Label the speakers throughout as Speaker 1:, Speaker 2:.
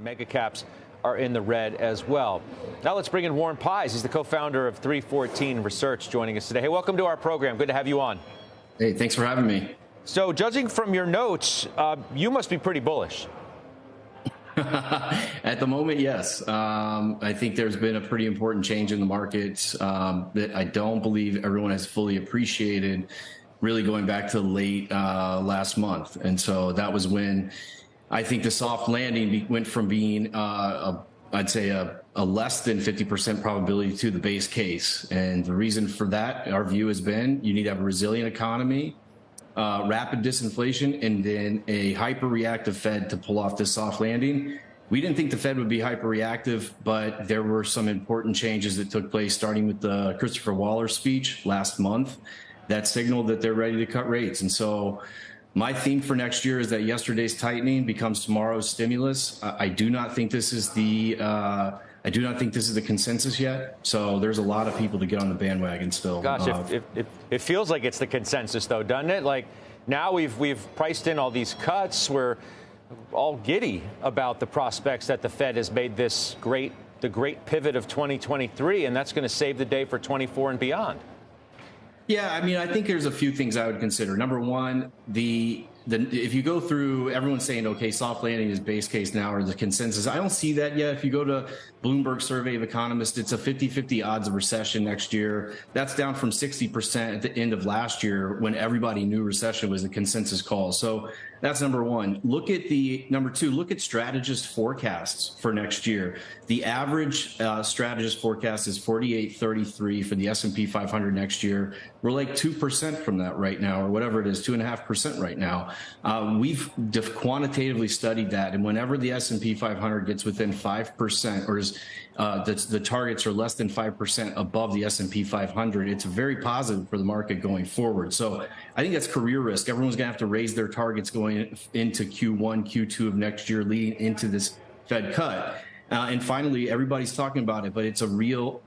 Speaker 1: Mega caps are in the red as well. Now let's bring in Warren Pies. He's the co-founder of 314 Research, joining us today. Hey, welcome to our program. Good to have you on.
Speaker 2: Hey, thanks for having me.
Speaker 1: So judging from your notes, you must be pretty bullish.
Speaker 2: At the moment, yes. I think there's been a pretty important change in the market that I don't believe everyone has fully appreciated, really going back to late last month. And so that was when I think the soft landing went from being, I'd say, a less than 50% probability to the base case. And the reason for that, our view has been, you need to have a resilient economy, rapid disinflation, and then a hyper-reactive Fed to pull off this soft landing. We didn't think the Fed would be hyper-reactive, but there were some important changes that took place, starting with the Christopher Waller speech last month that signaled that they're ready to cut rates. And so my theme for next year is that yesterday's tightening becomes tomorrow's stimulus. I do not think this is the consensus yet. So there's a lot of people to get on the bandwagon still.
Speaker 1: Gosh, it feels like it's the consensus, though, doesn't it? Like now we've priced in all these cuts. We're all giddy about the prospects that the Fed has made the great pivot of 2023, and that's going to save the day for 24 and beyond.
Speaker 2: Yeah, I mean, I think there's a few things I would consider. Number one, if you go through, everyone's saying, okay, soft landing is base case now, or the consensus. I don't see that yet. If you go to Bloomberg survey of economists, it's a 50-50 odds of recession next year. That's down from 60% at the end of last year when everybody knew recession was a consensus call. So that's number one. Number two, look at strategist forecasts for next year. The average strategist forecast is 48.33 for the S&P 500 next year. We're like 2% from that right now, or whatever it is, 2.5% right now. We've quantitatively studied that, and whenever the S&P 500 gets within 5%, or is the targets are less than 5% above the S&P 500, it's very positive for the market going forward. So I think that's career risk. Everyone's going to have to raise their targets going into Q1, Q2 of next year, leading into this Fed cut. And finally, everybody's talking about it, but it's a real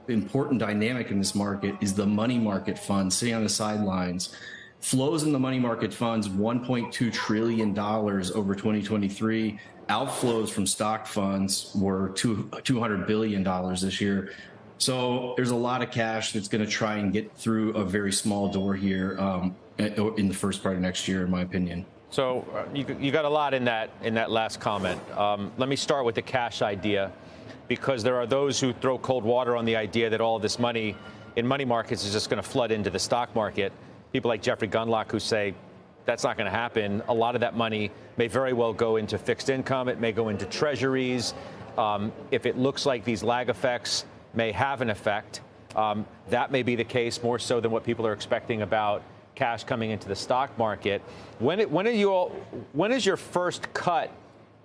Speaker 2: important dynamic in this market is the money market funds sitting on the sidelines. Flows in the money market funds, $1.2 trillion over 2023. Outflows from stock funds were $200 billion this year. So there's a lot of cash that's going to try and get through a very small door here in the first part of next year, in my opinion.
Speaker 1: So you got a lot in that last comment. Let me start with the cash idea, because there are those who throw cold water on the idea that all of this money in money markets is just going to flood into the stock market. People like Jeffrey Gundlach who say that's not going to happen. A lot of that money may very well go into fixed income. It may go into treasuries. If it looks like these lag effects may have an effect, that may be the case more so than what people are expecting about cash coming into the stock market. When is your first cut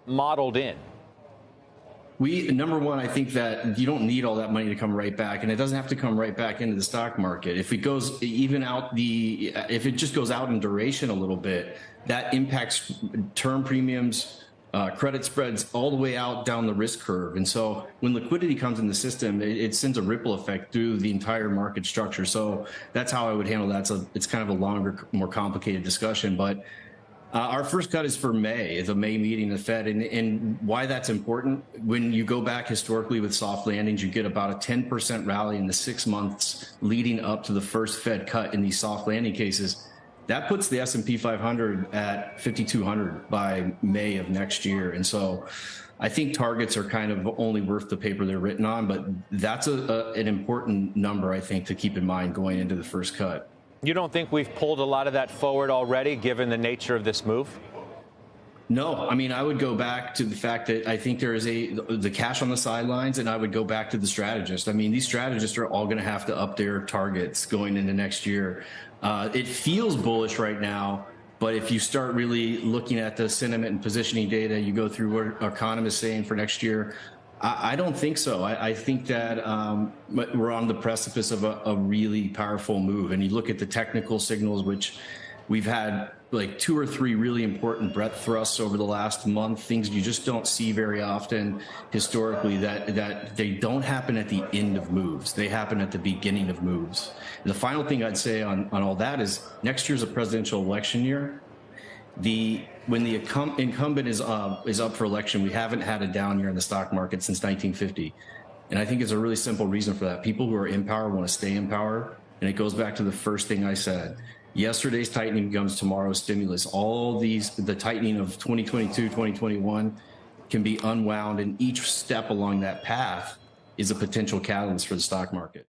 Speaker 1: modeled in?
Speaker 2: Number one, I think that you don't need all that money to come right back, and it doesn't have to come right back into the stock market. If it goes if it just goes out in duration a little bit, that impacts term premiums, credit spreads all the way out down the risk curve. And so when liquidity comes in the system, it sends a ripple effect through the entire market structure. So that's how I would handle that. So it's kind of a longer, more complicated discussion, but our first cut is for May, the May meeting of the Fed. And why that's important, when you go back historically with soft landings, you get about a 10% rally in the 6 months leading up to the first Fed cut in these soft landing cases. That puts the S&P 500 at 5,200 by May of next year. And so I think targets are kind of only worth the paper they're written on, but that's an important number, I think, to keep in mind going into the first cut.
Speaker 1: You don't think we've pulled a lot of that forward already, given the nature of this move?
Speaker 2: No, I mean, I would go back to the fact that I think there is the cash on the sidelines, and I would go back to the strategists. I mean, these strategists are all going to have to up their targets going into next year. It feels bullish right now, but if you start really looking at the sentiment and positioning data, you go through what economists saying for next year, I don't think so. I think that we're on the precipice of a really powerful move. And you look at the technical signals, which we've had like 2 or 3 really important breadth thrusts over the last month, things you just don't see very often historically, that they don't happen at the end of moves. They happen at the beginning of moves. And the final thing I'd say on all that is next year's a presidential election year. when the incumbent is up for election, we haven't had a down year in the stock market since 1950. And I think it's a really simple reason for that. People who are in power want to stay in power. And it goes back to the first thing I said. Yesterday's tightening becomes tomorrow's stimulus. The tightening of 2022, 2021 can be unwound, and each step along that path is a potential catalyst for the stock market.